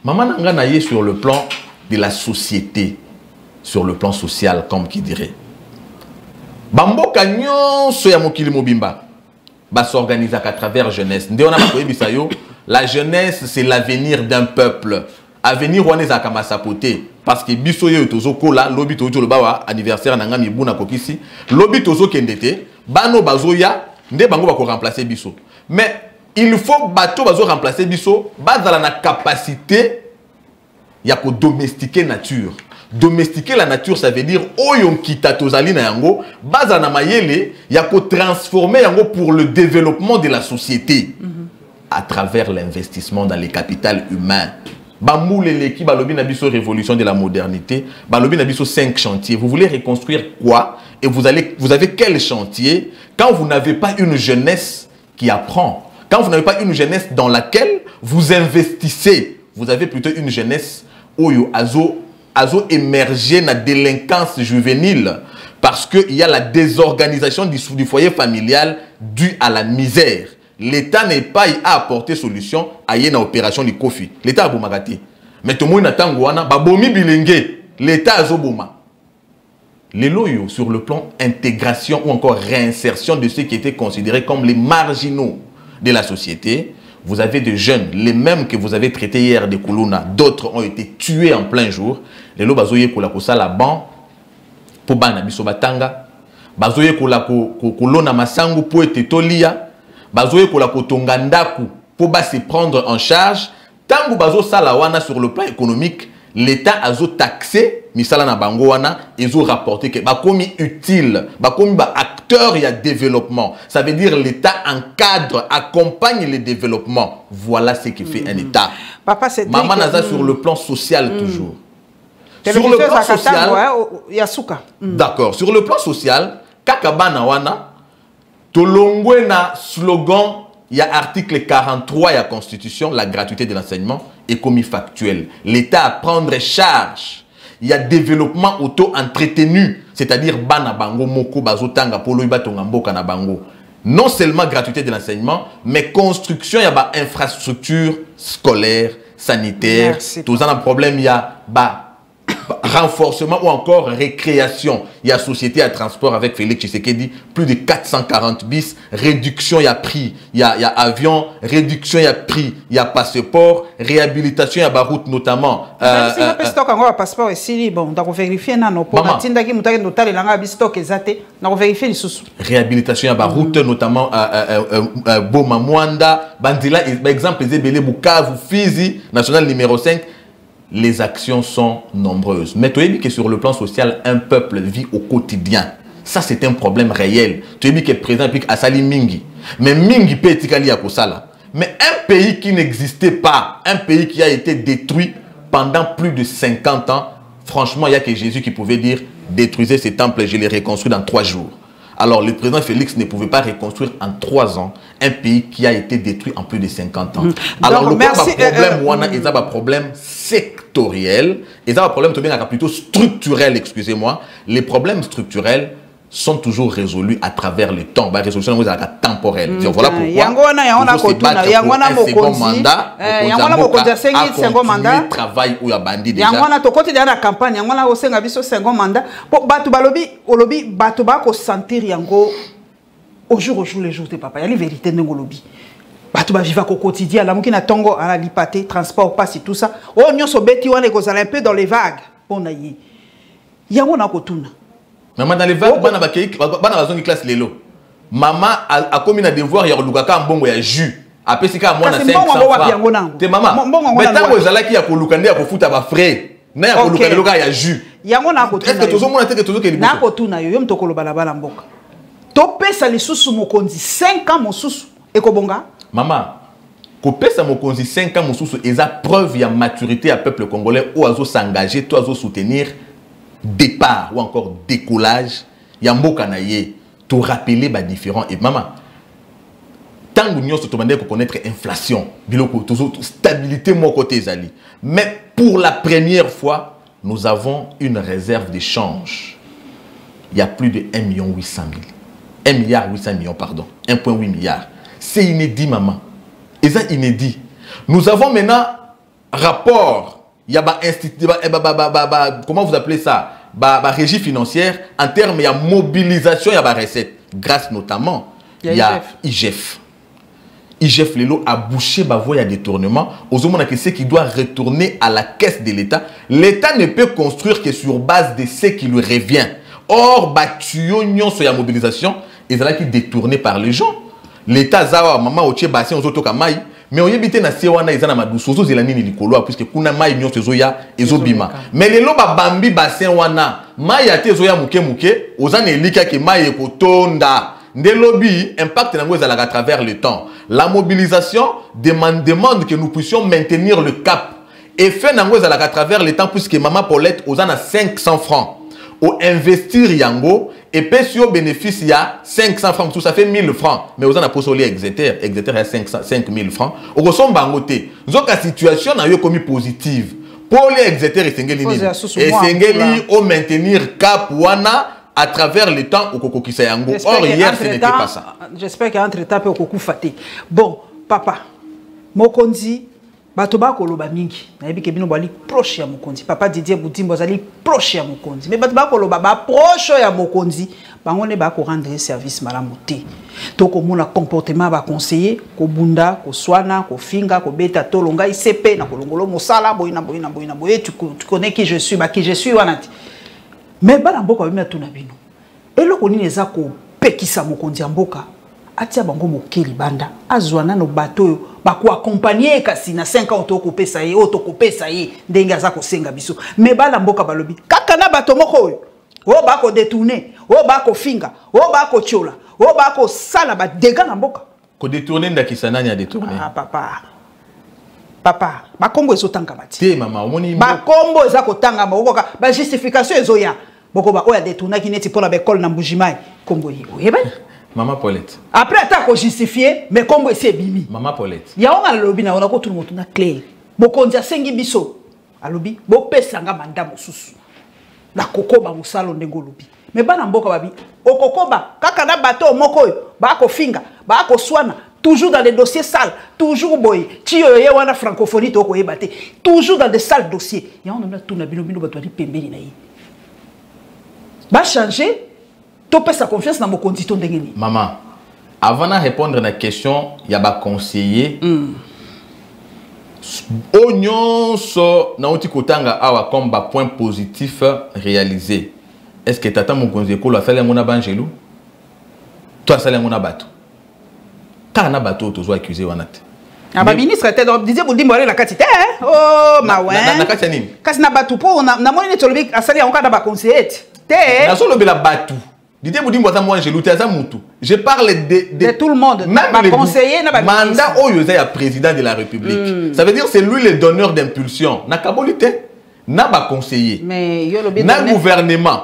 Maman n'anganaye sur le plan de la société, sur le plan social, comme qui dirait. Bamboka nyonso ya mokili mobimba ba s'organise à travers jeunesse. Ndé on a bisayo, la jeunesse c'est l'avenir d'un peuple. Avenir wana za kama sapote parce que biso yo tozoko la lobi tozo le bawa anniversaire na ngami buna kokisi lobi tozo kendete bano bazoya ndé bango ba ko remplacer biso. Mais il faut bato bazo remplacer biso bazala na capacité ya ko domestiquer nature. Domestiquer la nature, ça veut dire oyon kita tozali na yango, baza na mayele, yako transformer yango pour le développement de la société à travers l'investissement dans les capitales humains. Bamoule leki balobi na biso révolution de la modernité, balobi na biso 5 chantiers. Vous voulez reconstruire quoi? Et vous avez quel chantier quand vous n'avez pas une jeunesse qui apprend? Quand vous n'avez pas une jeunesse dans laquelle vous investissez, vous avez plutôt une jeunesse oyo azo émerger la délinquance juvénile parce qu'il y a la désorganisation du foyer familial due à la misère. L'État n'est pas à apporter solution à une opération de Kofi. L'État a boumagati. Mais tout le monde attend Gouana, babomi bilingue. L'État a zoboma. Les loyaux sur le plan intégration ou encore réinsertion de ceux qui étaient considérés comme les marginaux de la société. Vous avez des jeunes, les mêmes que vous avez traités hier de Kuluna, d'autres ont été tués en plein jour. Les lots bazoye kula ko sala ban pour bana biso batanga, bazoye kula ko kolona masangu pour ete tolia, bazoye kula ko tongandaku pour ba se prendre en charge. Tangu bazo sala wana sur le plan économique, l'État a taxé misala na bango wana ezo rapporté que bakomi utile, bakomi ba acteur ya développement. Ça veut dire l'État encadre, accompagne le développement. Voilà ce qui fait un État. Papa, c'est maman naza sur le plan social toujours. Sur le plan social, d'accord. Sur le plan social, kakabana wana tolongwe na slogan. Il y a article 43 de la Constitution, la gratuité de l'enseignement est commis factuel. L'État à prendre charge. Il y a développement auto-entretenu, c'est-à-dire bana bango moko bazotanga polo ibatonga mboka na bango. Non seulement gratuité de l'enseignement, mais construction, il y a infrastructure scolaire, sanitaire. Tout ça, un problème, il y a renforcement ou encore récréation. Il y a société à transport avec Félix Tshisekedi, plus de 440 bis, réduction il y a prix, il y a avion, réduction il y a prix, il y a passeport, réhabilitation il y a route notamment. Si on peut stocker encore passeport ici, bon, donc on vérifie non pour atteindre qui mutaille notal langa bistock ezate, on vérifie les sous. Réhabilitation il y a route notamment Boma Mwanda, Bandila, par exemple les Bukavu, Fizi, national numéro 5. les actions sont nombreuses. Mais tu as dit que sur le plan social, un peuple vit au quotidien. Ça, c'est un problème réel. Tu as dit que le président a sali mingi. Mais mingi peut être à Kosala. Mais un pays qui n'existait pas, un pays qui a été détruit pendant plus de 50 ans, franchement, il n'y a que Jésus qui pouvait dire « Détruisez ces temples et je les reconstruis dans 3 jours ». Alors, le président Félix ne pouvait pas reconstruire en 3 ans un pays qui a été détruit en plus de 50 ans. Alors, donc, il y a un problème sectoriel, il y a un problème plutôt structurel, excusez-moi. Les problèmes structurels sont toujours résolus à travers le temps. La résolution est temporelle. Voilà pourquoi il faut se battre pour un second mandat. À continuer le travail où il y a bandit déjà. Au jour les jours de papa. Il y a la vérité de l'olobi. Batu ba vivre au quotidien. La mouki na tongo à la lipate, transport, passe et tout ça. Oh, nous sommes bêtis, on est un peu dans les vagues. On a y. Il y a un kotuna. Maman dans les vagues, bana ba zone classe lelo. Maman a commis un devoir ya lukaka mbongo ya jus. Après c'est ka moi na 500 francs. Te maman. Mais tant que zala ki ya kolukande ya kofuta ba frais. Na ya kolukande loka ya jus. Yango na kotuna. Est-ce que tozo mona te que tozo ke libo? Na kotuna yo mtokolo balabala mboka. Topesa lisusu mokonzi 5 ans mosusu ekobonga. Maman, kopesa mokonzi 5 ans mosusu eza preuve ya maturité à peuple congolais ou azo s'engager, toi azo soutenir départ ou encore décollage ya mboka na ye, to rappeler ba différents et maman. Tant que nous sommes connaître inflation, biloko stabilité mon côté ezali. Mais pour la première fois, nous avons une réserve de change. Il y a plus de 1 800 000. 1 milliard 800 millions, pardon. 1,8 milliard. C'est inédit, maman. Et ça, inédit. Nous avons maintenant rapport. Il y a comment vous appelez ça? Régie financière en termes de mobilisation, il y a recette. Grâce notamment, il y a IGF. IGF Lelo a bouché la voie à détournement. Aux hommes ce qui doit retourner à la caisse de l'État. L'État ne peut construire que sur base de ce qui lui revient. Or, batuyonyon sur la mobilisation, ils sont détournés par les gens. L'État zawa maman otie bassin aux autres kamai, mais on y habite na sewana ils ont amadou sozo zelani ni likolo puisque kuna mai nyon sezoya ezobima. Mais les loba bambi bassin wana mai ate zoya muke muke, ozane elika ke mai ekotonda. Nde lobby impact nango ezalaka à travers le temps. La mobilisation demande que nous puissions maintenir le cap. Et fait nango ezalaka à travers le temps puisque maman Paulette ozana 500 francs. Ou investir yango et puis si au bénéfice il y a 500 francs tout ça fait 1000 francs mais vous en a posé Exeter il y a 5000 francs au ressemble bangoté zoka situation na yo commis positive pour les Exeter et sengeli au maintenir cap wana à travers le temps au kokokisa yango or hier ce n'était pas ça. J'espère qu'entre temps peut koku faté bon papa mokonzi Batoba koloba mingi na yebi ke bino bali proche ya mokonzi papa Didier Budimbo zali proche ya mokonzi mais batoba koloba ba proche ya mokonzi bango ne ba ko rendre service malamu te to ko mona comportement ba conseiller ko bunda ko swana ko finga ko beta tolonga ICP na kolongolo mosala boyina boye tu connais qui je suis wanati mais bana mboka ba tuna bino eloko nini eza ko pekisa mokonzi ya mboka atia bango mokeli banda azwana no bato bako accompagner kasi na 5 ans to kopesa ye to kopesa ye ndenge aza ko senga biso mais bala mboka balobi kaka na bato moko oyo o bako détourner o bako finga o bako chola o bako sala ba dégâts na mboka ko détourner ndakisa nani a détourner papa bakombo ezotanga mati te mama omoni bakombo eza kotanga makoka ba justification ezoya boko ba oya détourner ki neti pona ba école na Mbujimai kombo yi oyeba. Maman Paulette. Après, tu as justifié, mais comme c'est bimi. Maman Paulette. Il y a un lobby, on a tout le monde clair. Bokonzi a sengi biso. A lobby, bo pesanga manda mosusu. La kokoba musalo ndengo lobby. Mais bana mboka babi. O kokoba, kaka na bateau moko ba ko finga, ba ko swana. Toujours dans les dossiers sales, toujours boy. Tiyo ye wana francophonie to ko yebate. Toujours dans des sales dossiers. Il y a on a tout na bino bino bato di pembeni na yi. Ba changer. Tu peux sa confiance dans mon condition de gagner. Maman, avant de répondre à la question, il y a des conseillers. Oignon so na oti kotanga awa comme point positif réalisé. Est-ce que tata mon conseiller ko la sala ngona banjelu? Toi sala ngona bato. Kana bato to zo accuser wanate. Ah ba ministre était donc Didier Boudimbo la katité oh ma ouais na kati nini kasi na batu po na moni to lobi asali on ka da ba conseiller te na so lobi la batu Didier Boudimbo za moi Angelou te za mutu je parle de tout le monde même ba conseiller na ba mandat oyo za ya président de la République ça veut dire c'est lui le donneur d'impulsion na kabolité na ba conseiller mais yo lobi na gouvernement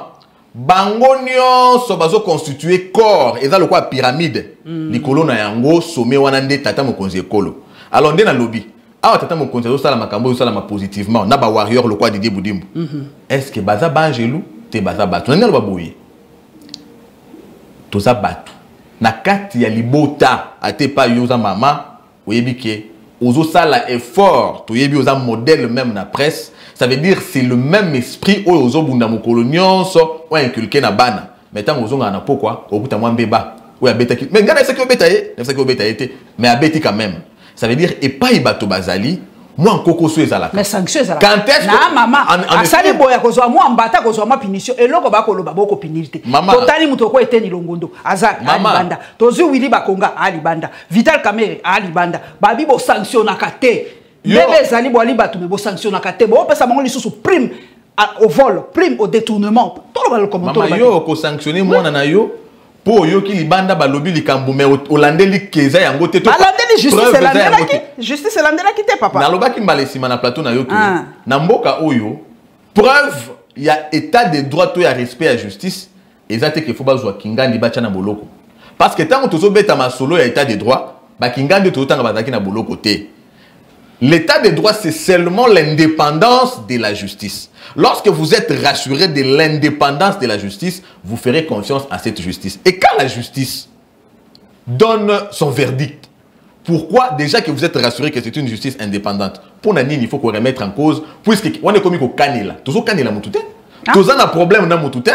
bango nyonso bazo constituer corps eza lokwa pyramide likolo na yango sommet wana nde tata mokonzi ekolo alors nde na lobby awa tata mokonzi azosala makambo ozosalama positivement na ba warrior lokwa Didier Boudimbo est-ce que baza ba Angelou te baza batu nani aloba boye toza batu na kati ya libota ate pa yoza mama oyebi ke ozosala effort toyebi oza modèle même na presse. Ça veut dire c'est le même esprit où aux obunda mokolo nyonso ou inculqué na bana. Mais tant aux onga na pourquoi au bout à moi beba ou abeta qui mais regarde ce que beta est, c'est que beta était mais abeti quand même. Ça veut dire et pas ibato bazali moi en koko so ezala. Mais sanction ezala. Quand est-ce na maman asali boya kozwa moi mbata kozwa ma punition eloko ba koloba boko punirité. Totali mutoko eteni longondo azali banda. Tozu wili bakonga ali banda. Vital Kamerhe ali banda. Babi bo sanctionnaka te. Bébé Zali Boali Batou, mais vous sanctionnez à Kate, bon, ça m'a sous prime au vol, prime au détournement. Tout le monde comment maman yo ko sanctionner moi nana yo pour yo ki libanda balobi likambo mais Hollandais li keza yango te to. Hollandais justice c'est l'andela qui te papa. Na loba ki mbalesima na plateau na yo ke. Na mboka oyo preuve il y a état de droit to ya respect à justice ezate ke faut bazwa kingandi bacha na boloko. Parce que tant que tozo beta masolo ya état de droit, ba kingandi to tanga bazaki na boloko te. L'état de droit, c'est seulement l'indépendance de la justice. Lorsque vous êtes rassuré de l'indépendance de la justice, vous ferez confiance à cette justice. Et quand la justice donne son verdict, pourquoi déjà que vous êtes rassuré que c'est une justice indépendante? Pour Nanine, il faut qu'on remette en cause, puisque on est comme au Kanela. Tous au Kanela Moutouté. Tous on a problème dans Moutouté.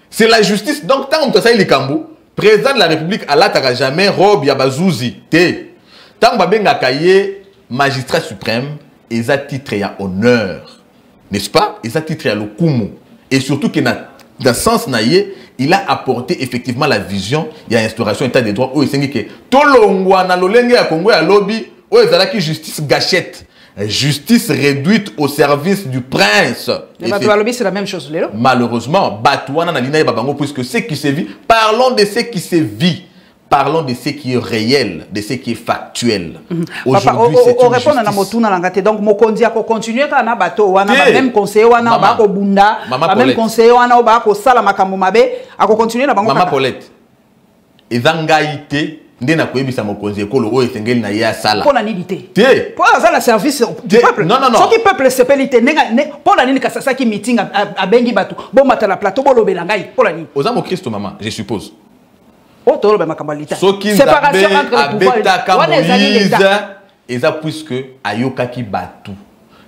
C'est la justice. Donc, tant que ça il Kambo, président de la République, Allah t'aura jamais robe Yabazouzi. Tant que Babenga Kaye, magistrat suprême, ils ont titre à honneur, n'est-ce pas? Ils ont titre à l'okumu. Et surtout que dans le sens naïe, il a apporté effectivement la vision, il y a instauration état de droit où il s'est dit que tout le monde a l'olenge à Congo à lobby, où il a qui justice gâchette, justice réduite au service du prince. C'est la même chose, Lélo. Malheureusement, Batouana na lina babango puisque ce qui se vit, parlons de ce qui se vit. Parlons de ce qui est réel, de ce qui est factuel. Aujourd'hui, c'est une justice. Donc, Mokondi a continué à na bateau, wana même conseiller wana ba ko bunda, même conseiller wana ba ko sala makambo mabe, a continuer na bango. Maman Paulette. Ezangaité ndena koyebisa Mokonzi ekolo o esengeli na ya sala. Pour la nidité. Pour la service du peuple. Non. Ce qui peuple s'appelité pour la nini kasasa ki meeting a bengi batu. Bon mata la plateau bo lobela ngai pour la nini. Ozamo Christo maman, je suppose. Séparation entre le pouvoir et ça puisque Ayokaki Batou.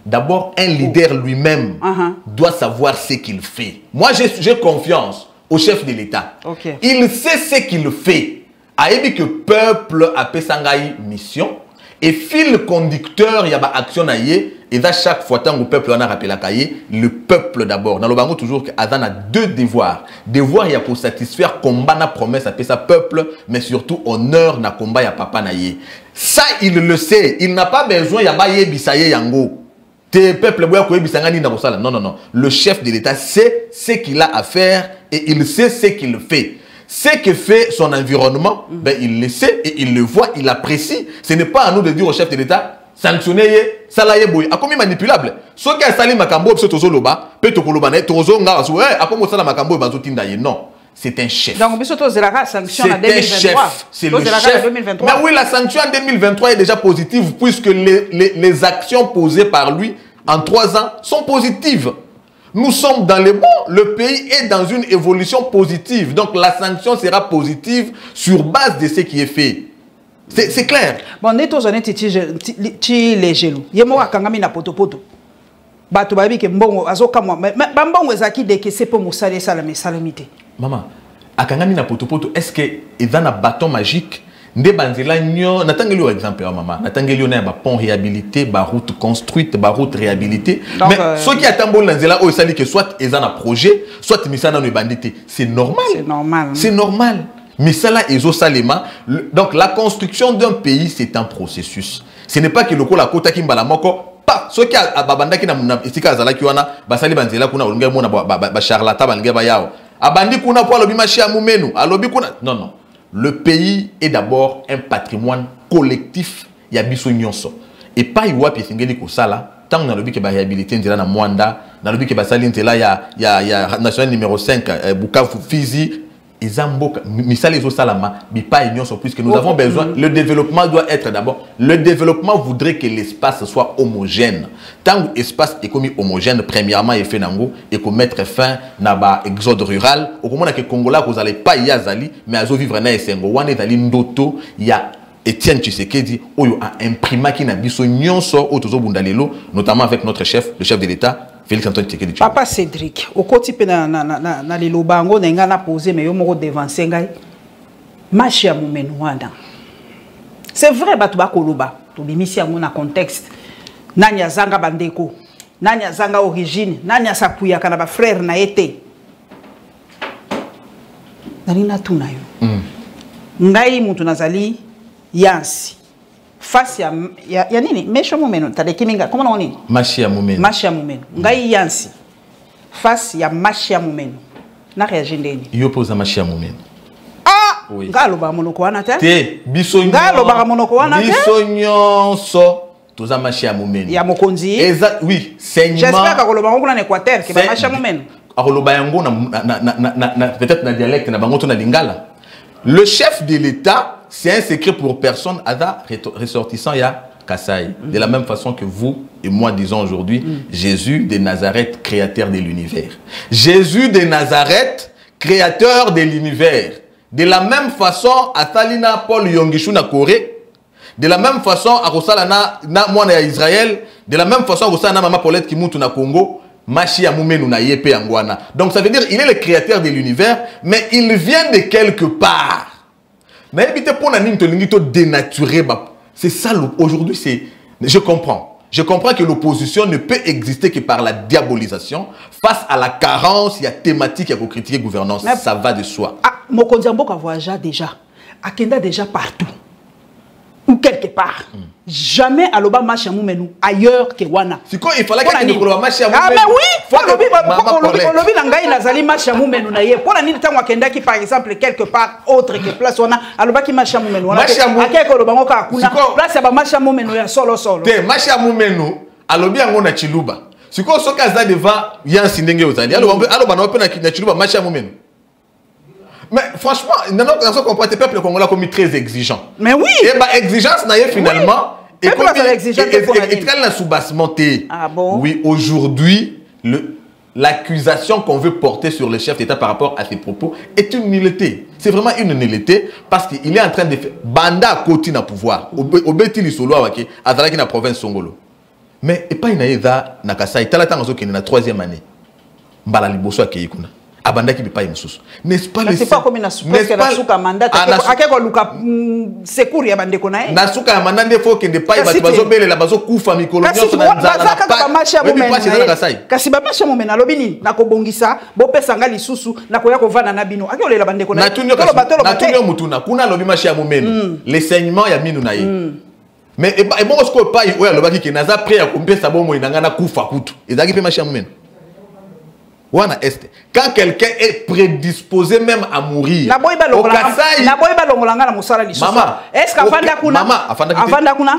D'abord, un leader lui-même doit savoir ce qu'il fait. Moi, j'ai confiance au chef de l'État. Il sait ce qu'il fait. Aïbi que peuple a Pessangaï mission et fil conducteur, il y a une action naïe. Et là, chaque fois, tant que le peuple en a rappelé la cahier, le peuple d'abord. Dans le bango, toujours, Azan a deux devoirs. Devoir, il y a pour satisfaire combat na promesse à sa peuple, mais surtout honneur na combat ya papa naïe. Ça, il le sait. Il n'a pas besoin, il y a baye bisaye yango. Tes peuples, non. Le chef de l'État sait ce qu'il a à faire et il sait ce qu'il fait. Ce que fait son environnement, ben, il le sait et il le voit, il apprécie. Ce n'est pas à nous de dire au chef de l'État, sanctionner, salaye boy. A combien manipulable? Ce qui a sali makambo, c'est tozo loba, peut to koloba ne, tozo nga asu, a comment ça la makambo bazo tinda ye? Non, c'est un chef. Donc, monsieur Tozela sanction en 2023. C'est le chef. Mais oui, la sanction en 2023 est déjà positive puisque les actions posées par lui en 3 ans sont positives. Nous sommes dans le bon, le pays est dans une évolution positive. Donc la sanction sera positive sur base de ce qui est fait. C'est clair. Bon, nous sommes les les gelou. Yemo akangami na poto. Bato babi ke mbongo azoka moi. Mais mbongo ezaki de que c'est pour musale salamité. Maman, akangami na poto. Est-ce que il va na bâton magique? Nde banzela nyo natangeli exemple maman natangeli na ba pont réhabilité ba route construite ba route réhabilité mais ceux qui attendent banzela o sali que soit ils ont un projet soit misana no bandité c'est normal Misala Ezo Salema. Donc la construction d'un pays, c'est un processus. Ce n'est pas que le la kota kimbala moko. Pas ce qui a babanda qui na esika zala kiwana basali banzela kuna olunga mona ba charlatan bange ba yao. Abandi kuna po alobi machi amumenu, alobi kuna. Non non. Le pays est d'abord un patrimoine collectif ya biso nyonso. Et pas iwa pi singeli ko sala tant na lobi ke ba réhabiliter nzela na Mwanda, na lobi ke basali nzela ya national numéro 5 Bukavu Fizi. Misal les salama, puisque nous avons besoin, le développement doit être d'abord, le développement voudrait que l'espace soit homogène. Tant que l'espace est comme homogène, premièrement, il fait nango, et qu'on mette fin à l'exode rural, au moment que Congolais, vous n'allez pas y aller, mais à vivre dans les Sengo, on est allé ndoto, il y a Etienne Tshisekedi, où a imprimé qui n'a biso nyonso, notamment avec notre chef, le chef de l'État, Félix Antoine Tshisekedi. Papa Cédric, au côté na les lobango n'enga na posé mais yo moko devancer ngai. Marche ya mumenu wana. C'est vrai batu ba koloba, to bimisi yango na contexte. Nanya zanga bandeko, nanya zanga origine, nanya sapuya kana ba frère na été. Nalina tuna yo. Ngai mutu nazali yansi. Face ya nini mesho mumeno tadekiminga comment on dit machia mumeno ngai yansi face ya machia mumeno na réagir ndeni yo posa machia mumeno oui ngalo ba monoko wana te biso ngalo ba monoko wana te biso nyonso toza machia mumeno ya mokonzi oui saignement j'espère que koloba ngona na Équateur ke ba machia mumeno akoloba yango na peut-être na dialecte na bango to na lingala. Le chef de l'État, c'est un secret pour personne, ressortissant ya Kassai. De la même façon que vous et moi disons aujourd'hui, Jésus de Nazareth, créateur de l'univers. Jésus de Nazareth, créateur de l'univers. De la même façon, à Salina Paul Yongishu na Corée, de la même façon, à Rosalana na Mwana Israël, de la même façon, à Rosalana Mama Paulette Kimutu na Congo, Machi Amumenu na Yepe Angwana. Donc ça veut dire il est le créateur de l'univers, mais il vient de quelque part. Mais évitez pour dénaturer. C'est ça aujourd'hui, c'est. Je comprends. Je comprends que l'opposition ne peut exister que par la diabolisation face à la carence, il y a thématique, il y a critiquer gouvernance. Mais ça va de soi. Ah, Mokondiambo a voyagé déjà. Akenda déjà partout. Ou quelque part. Jamais à l'Oba Machamoumenu ailleurs que Wana. C'est quoi il fallait qu'il y ait un Machamoumenu. Ah, mais oui! Olobi Nangaï Nazali Machamoumenu naye. Pour la Nita Wakenda qui par exemple quelque part autre que place Wana, Aloba qui Machamoumenu. Ake Kolobango Kakuna. Place à Machamoumenu ya solo solo. Te Machamoumenu, Alobi Angona Chiluba. C'est quoi ce cas devant Yansi Ndenge Ozali. Aloba na Open na Chiluba Machamoumenu. Mais franchement, notre comportement peuple congolais comme très exigeant. Mais oui. Et bah exigence n'a finalement. Et comme il la sous-bassement. Ah bon? Oui, aujourd'hui, l'accusation qu'on veut porter sur le chef d'État par rapport à ses propos est une nullité. C'est vraiment une nullité parce qu'il est en train de faire banda à côté na pouvoir. Au Betili solo awake, azalaki na province Songolo. Mais et pas inaïda na Kasai, talatango qui est na 3e année. Mbala liboso akeyikuna. Abandaki bipa imsusu. N'est-ce pas le c'est pas comme une soupe que la souka mandat akeko luka secours ya bandeko na e. Na souka mandat ndefo ke ndepa ba bazo bele la bazo kufa mikolo nyonso na nzala na pa. Kasi ba masha momena lobini na kobongisa bo pesa ngali susu na koya kovana na bino. Akyo lela bandeko na. Na tunyo mutuna kuna lobi masha momena. Les saignements ya minu na ye. Mais et bon ce ko pa oya lobaki ke naza prêt à compter bomo inanga na kufa kutu. Ezaki pe masha momena. Quand quelqu'un est prédisposé même à mourir, au Kassai, maman, est-ce qu'Afanda Kuna, Afanda Kuna,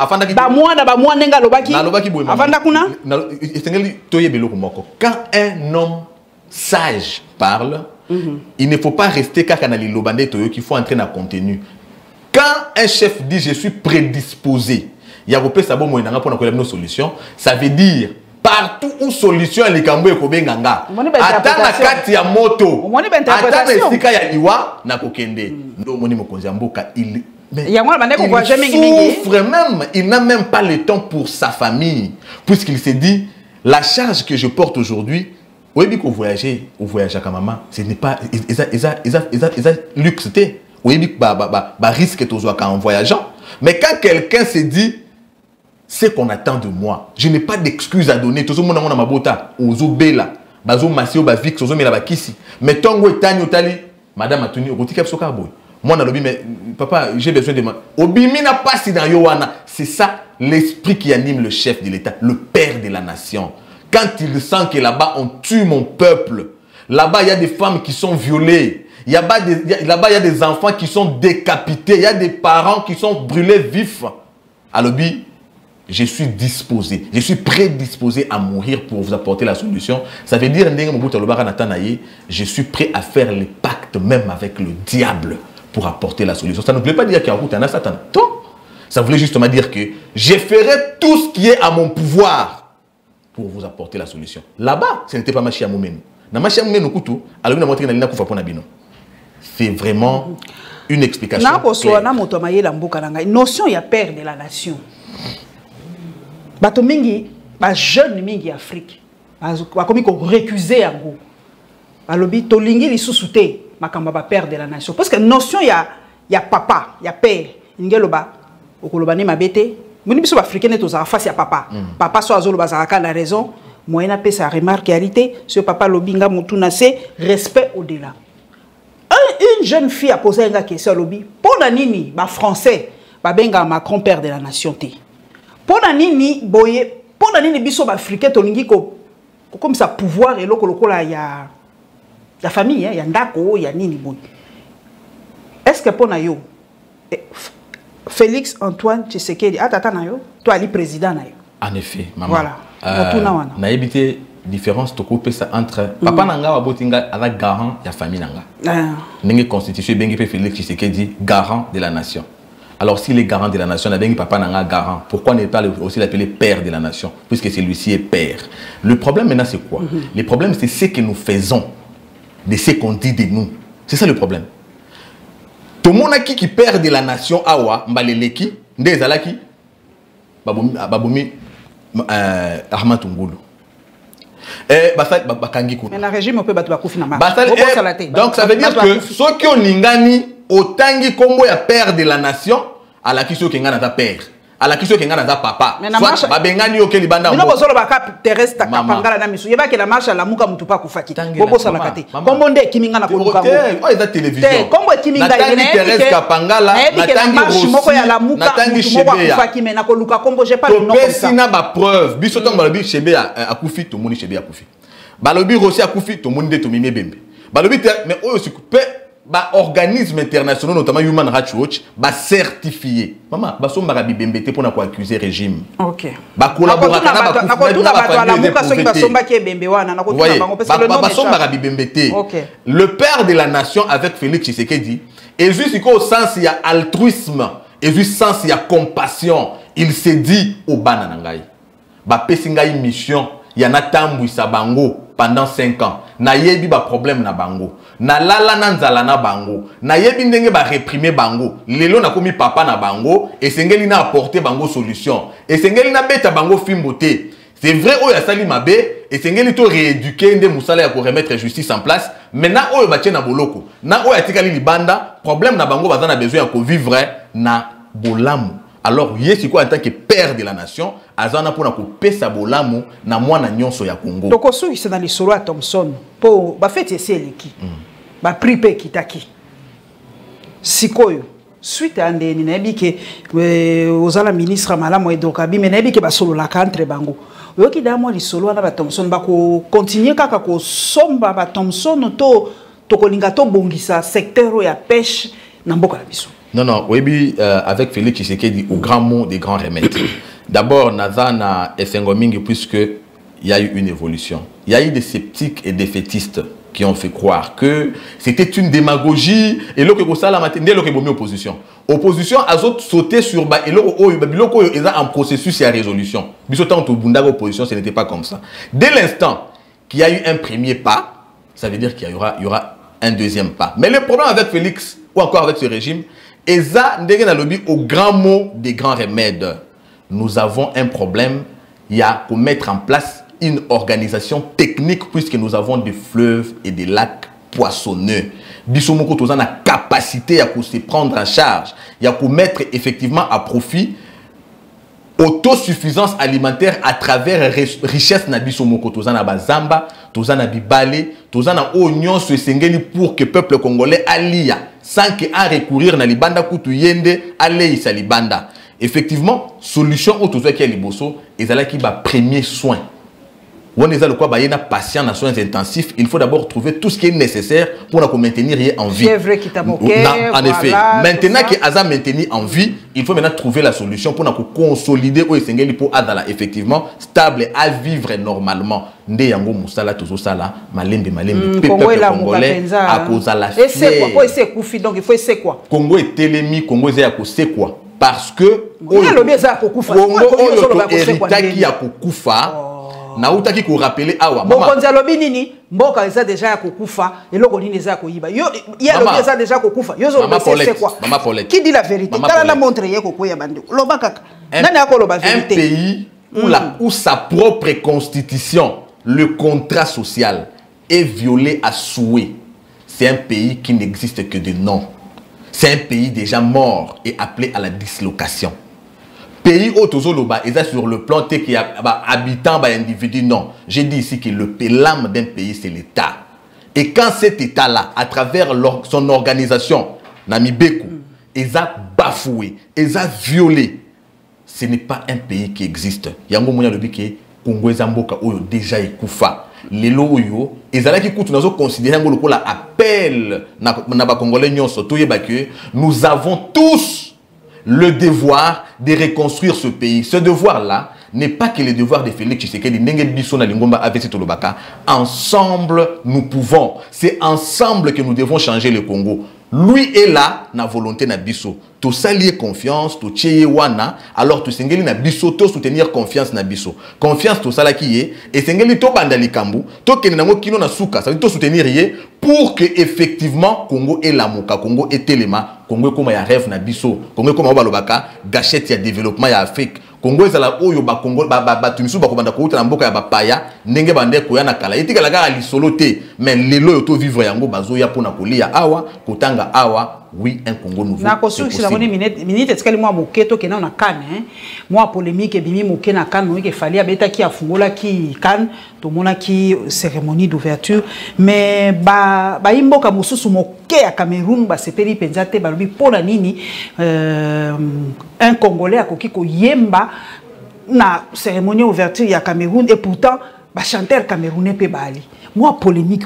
quand un homme sage parle, il ne faut pas rester qu'à Kanali Lobande Toyo, qu'il faut entrer dans le contenu. Quand un chef dit je suis prédisposé, il y a une solution, ça veut dire partout où solution est likambo ekobenganga atana kati ya moto atana esika ya liwa na kokende ndo moni mokonzi mboka il souffre même, il n'a même pas le temps pour sa famille puisqu'il s'est dit la charge que je porte aujourd'hui oui bien qu'on voyage à maman ce n'est pas luxe oui bien risque en voyageant mais quand quelqu'un se dit c'est qu'on attend de moi. Je n'ai pas d'excuses à donner. Tout le monde a mabota. Ozo bela. Bazo masio ba vix. Ozo mela ba kisi. Mais tongo etani otali. Madame Atuni. Roti kap soka boy. Moi, na lobi, mais papa, j'ai besoin de moi. Obimi n'a pas si dans Yowana. C'est ça l'esprit qui anime le chef de l'État, le père de la nation. Quand il sent que là-bas, on tue mon peuple, là-bas, il y a des femmes qui sont violées, là-bas, il y a des enfants qui sont décapités, il y a des parents qui sont brûlés vifs. Alors, je suis disposé, je suis prédisposé à mourir pour vous apporter la solution. Ça veut dire, je suis prêt à faire les pactes même avec le diable pour apporter la solution. Ça ne voulait pas dire qu'il y a un Satan. Non. Ça voulait justement dire que je ferai tout ce qui est à mon pouvoir pour vous apporter la solution. Là-bas, ce n'était pas Machia Moumenu. C'est vraiment une explication. Notion, il y a père de la nation. Bato mingi, ba jeune mingi Afrique, ba komi ko récuser yango. Balobi to lingi li susute makamba ba père de la nation. Parce que notion ya papa, ya père. Ngelo ba okoloba ni mabete. Moni biso africain to za face ya papa. Papa so azolo ba za la raison. Moyena pe sa remarque réalité, ce papa lobinga mutuna c'est respect au-delà. Une jeune fille a posé une question lobi. Pour la nini ba français, ba benga Macron père de la nation té. Pour la nini boye, pour la nini biso africain tolingi ko comme ça pouvoir et loko la ya la famille ya ndako ya nini boye. Est-ce que pour na yo Félix Antoine Tshisekedi atata na yo, toi ali président na yo. En effet, maman. Voilà. Na évité différence to couper ça entre papa nanga wa botinga avec garant ya famille nanga. N'enge constitution bengi pe Félix Tshisekedi garant de la nation. Alors, s'il est garant de la nation, papa n'a pas garant. Pourquoi ne pas aussi l'appeler père de la nation, puisque celui-ci est père? Le problème maintenant, c'est quoi? Le problème, c'est ce que nous faisons, de ce qu'on dit de nous. C'est ça le problème. Tout le monde qui perd de la nation, awa, mbaleleki, ndezalaki, babomi, Ahmad Tungulu. Mais le régime, on peut battre Bakoufi na marche. Donc, ça veut dire que ceux qui ont ningani, autant que Congo est père de la nation, à la question qui est ta père, à la question qui est ta papa. Soit babengani au Kelibanda. Mais non, parce que la terrestre ta kapangala na misu. Yeba que la marche à la muka mutupa kufaki. Bobo salakate. Kombo nde kiminga na koluka. Oh, ils ont télévision. Kombo kiminga ina. Terrestre kapangala. Natangi Rossi. Moko ya la muka. Natangi Shebea. Kufaki mais na koluka kombo j'ai pas le nom comme ça. Pesina ba preuve. Bisoton balobi Shebea akufi to moni Shebea akufi. Balobi Rossi akufi to moni de to mimi bembe. Balobi mais oyo sikupe. Ba organisme international notamment Human Rights Watch ba certifié maman ba somba ka bibembete pour na ko accuser régime. OK. Ba collaborateur na ba le père de la nation avec Félix Tshisekedi et jusqu'au sens il y a altruisme et jusqu'au sens il y a compassion, il s'est dit au bananangai ba pesingai mission y en a tambwisa bango pendant 5 ans na yebi ba problème na bango na lala na nzala na bango na yebi ndenge ba réprimer bango lelo na komi papa na bango et sengeli na apporter bango solution et sengeli na beta bango fimboté. C'est vrai oyo asali mabe et sengeli to rééduquer nde musala ya ko remettre justice en place maintenant oyo ba na boloko na oyo atikali libanda problème na bango bazana besoin ya ko vivre na bolamu. Alors, yesi quoi en tant que père de la nation, azana pour na pesa bolamu na mwana nyonso ya Congo. Donc aussi c'est dans les solo à Thompson pour ba fait essayer leki. Ba pripe kitaki. Sikoyo suite à ndeni na bike ozala ministre malamu edokabi mais na bike ba solo la contre bango. Yoki da moi les solo na ba Thompson ba ko continuer kaka ko somba ba Thompson to kolinga to bongisa secteur ya pêche na mboka la biso. Non, non, oui, avec Félix Tshisekedi, au grand mot des grands remèdes. D'abord, Nazana et Sengomingi, puisqu'il y a eu une évolution. Il y a eu des sceptiques et des fétistes qui ont fait croire que c'était une démagogie et là, que opposition. Opposition a sauté sur et là, en processus et à résolution. Opposition, ce n'était pas comme ça. Dès l'instant qu'il y a eu un premier pas, ça veut dire qu'il y aura un deuxième pas. Mais le problème avec Félix, ou encore avec ce régime, et ça, au grand mot des grands remèdes, nous avons un problème. Il y a pour mettre en place une organisation technique puisque nous avons des fleuves et des lacs poissonneux. Bisomoko tous la capacité à se prendre en charge. Il y a pour mettre effectivement à profit autosuffisance alimentaire à travers richesse na bisomoko tous na bazamba tozana bibale, tozana oignon se sengeli pour que le peuple congolais alia, sans que à recourir na libanda kutu yende, aller sa libanda. Effectivement, solution au tozo qui est liboso, et là qui va premier soin. On est le quoi bah y a patient en soins intensifs, il faut d'abord trouver tout ce qui est nécessaire pour nous maintenir en vie. Fièvre qui t'a moqué. En effet, maintenant que Aza maintenir en vie, il faut maintenant trouver la solution pour nous consolider au Sengeli pour Adala effectivement stable à vivre normalement. Nde yango musala tozo sala malembe peuple congolais à cause de la fièvre. Et c'est quoi? C'est Koufi donc il faut c'est quoi? Congo est télémi, Congo est à c'est quoi? Parce que Congo héritage qui a kokufa. Naouta qui ko rappeler awa bon konza lobi nini mboka eza déjà ya kokufa eloko nini eza koyiba yo ya lobi eza déjà kokufa yo zo c'est quoi maman Paulette qui dit la vérité tala la montre ye kokoya bandi loba kaka nani akolo ba vérité un pays où sa propre constitution le contrat social est violé à souhait, c'est un pays qui n'existe que de nom, c'est un pays déjà mort et appelé à la dislocation. Pays autozoloba et sur le plan qui a habitant par individu non. J'ai dit ici que l'âme d'un pays c'est l'État. Et quand cet État-là, à travers son organisation, Namibeku, ils a bafoué, ils a violé, ce n'est pas un pays qui existe. Yango Mounia le dit que Congo Zamboka oyo déjà ekufa. Lelo oyo, ezala ki kutu nazo considérer ngo lokola appel na ba Congolais nyonso toyeba que nous avons tous le devoir de reconstruire ce pays. Ce devoir-là n'est pas que le devoir de Félix Tshisekedi. Ensemble, nous pouvons. C'est ensemble que nous devons changer le Congo. Lui est là, na volonté na biso. To s'allier confiance, to tcheye wana, alors to sengeli na biso, to soutenir confiance na biso. Confiance to sala qui est, et sengeli to bandali kambu, to kenenango kino na souka, ça veut dire to soutenir yé, pour que effectivement Congo est la moka, Congo est telema, Congo est comme ya rêve na biso, Congo est comme ya balobaka, gâchette ya développement ya Afrique. Congo est la oyo ba Congo ba tumisu ba kobanda ko na mboka ya ba paya, ndenge bande ko ya na kala. Etika la ga li soloté, mais lelo yo to vivre yango bazo ya pona kolia awa, kotanga awa. Oui, un Congo nouveau. Na kosu si la moni minute etikali moi moketo ke na kane moi polémique bimi moke na kane no ke fali abeta ki afungola ki kane to mona ki cérémonie d'ouverture mais ba imboka mususu moke ya Cameroun ba sepeli penzate ba lobi pona nini un Congolais akoki ko yemba na cérémonie d'ouverture ya Cameroun et pourtant ba chanteur camerounais pe bali. Moi, polémique,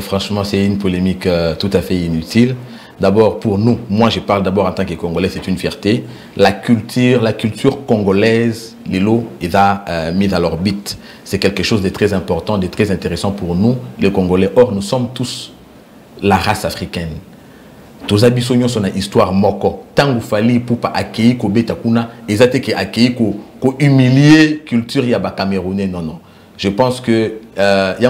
franchement, c'est une polémique tout à fait inutile. D'abord, pour nous, moi je parle d'abord en tant que Congolais, c'est une fierté. La culture congolaise, les lots, ils ont mis à l'orbite. C'est quelque chose de très important, de très intéressant pour nous, les Congolais. Or, nous sommes tous la race africaine. Tous abissonions sont une histoire moko. Tant qu'il fallait pour pas accueillir ko beta kuna, ils ont été accueillir ko humilier culture yaba camerounais non. Je pense que il y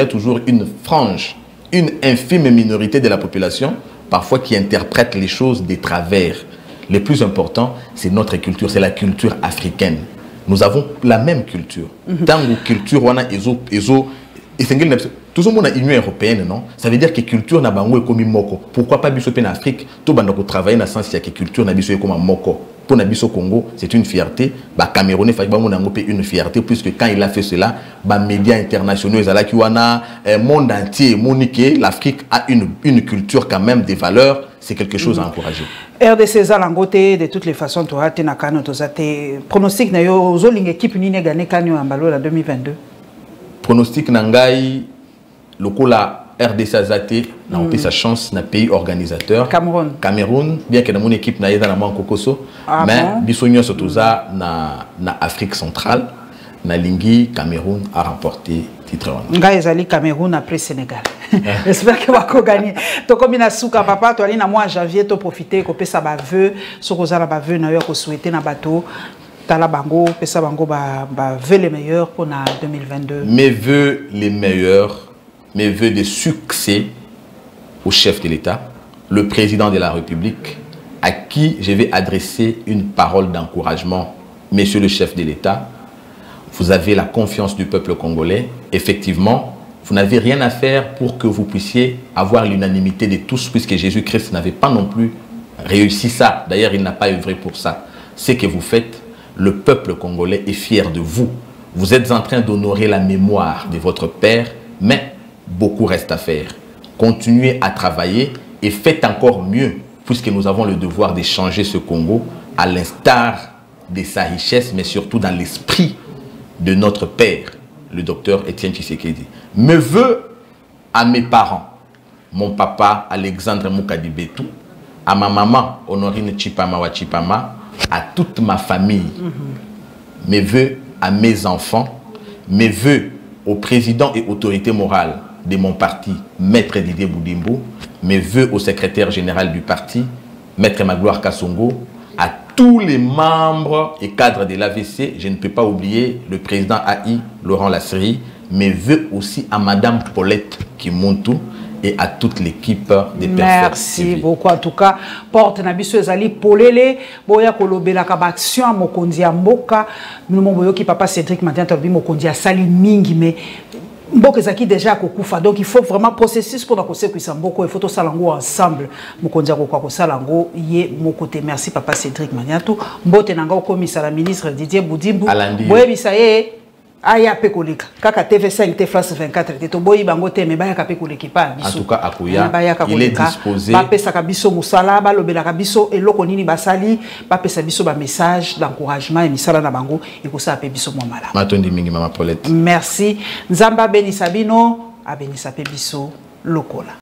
a toujours une frange, une infime minorité de la population, parfois qui interprète les choses de travers. Le plus important, c'est notre culture, c'est la culture africaine. Nous avons la même culture. Tant que culture, tout le monde a l'Union européenne, non? Ça veut dire que culture n'a pas comme moko. Pourquoi pas biso en Afrique? Tout le monde travaille dans le sens qu'il y a que culture n'a biso comme moko. Pour Nabiso Congo, c'est une fierté. Bah Cameroun fait une fierté puisque quand il a fait cela, bah médias internationaux, monde entier, moniqué, l'Afrique a une culture quand même des valeurs. C'est quelque chose à encourager. RDC Zalangote, de toutes les façons, tu as été na kano, tu as été pronostic na yo zoling équipe ni gagné kano en ballon en 2022. Pronostic nangai lokola RDC Azate n'a pas sa chance dans pays organisateur. Cameroun, bien que dans mon équipe n'a pas dans Kokoso, mais bisogno surtout ça na Afrique centrale, na Lingui, Cameroun a remporté titre. Nga ezali Cameroun après Sénégal. J'espère que va gagner. To comme na souka papa, to ali na mois janvier to profiter ko pesa ba vœu, so ko zala ba vœu na yo ko souhaiter na bateau. Tala bango, pesa bango ba vœu les meilleurs pour na 2022. Mes vœux les meilleurs. Mes vœux de succès au chef de l'État, le président de la République, à qui je vais adresser une parole d'encouragement. Monsieur le chef de l'État, vous avez la confiance du peuple congolais. Effectivement, vous n'avez rien à faire pour que vous puissiez avoir l'unanimité de tous, puisque Jésus-Christ n'avait pas non plus réussi ça. D'ailleurs, il n'a pas œuvré pour ça. Ce que vous faites, le peuple congolais est fier de vous. Vous êtes en train d'honorer la mémoire de votre père, mais beaucoup reste à faire. Continuez à travailler et faites encore mieux, puisque nous avons le devoir de changer ce Congo à l'instar de sa richesse, mais surtout dans l'esprit de notre père, le docteur Étienne Tshisekedi. Mes vœux à mes parents, mon papa Alexandre Moukadibetou, à ma maman Honorine Chipama Wachipama, à toute ma famille. Mes vœux à mes enfants, mes vœux au président et autorité morale de mon parti, Maître Didier Boudimbo, mes vœux au secrétaire général du parti, Maître Magloire Kassongo, à tous les membres et cadres de l'AVC, je ne peux pas oublier le président AI, Laurent Lasserie, mes vœux aussi à Madame Paulette Kimontou et à toute l'équipe des personnes. Merci beaucoup. En tout cas, porte Nabiso Ezali Polele, Boya Kolobela Kabaction, Mokondi Mboka, nous m'envoyons qui papa Cédric Madian Tobi Mokondi Sali Mingi, mais Mboka Zaki déjà Kokufa. Donc il faut vraiment processus pour que ça Mboko, il faut tout ça ensemble. Mokondi Kokufa Salango, yé mon côté. Merci papa Cédric Maniatou. Mbote Nanga commissaire la ministre Didier Boudimbo. Boye Bisaye. Aya pekoleka kaka TV5 T France 24 te toboyi bango te me baya kapekoleki pa biso. En tout cas Akuya, il est disposé. Ba pesa ka biso musala ba lobela ka biso eloko nini basali ba pesa biso ba message d'encouragement et misala na bango ekosa pe biso mo mala. Matondi mingi mama Paulette. Merci. Nzamba Beni Sabino a Beni Sapé biso lokola.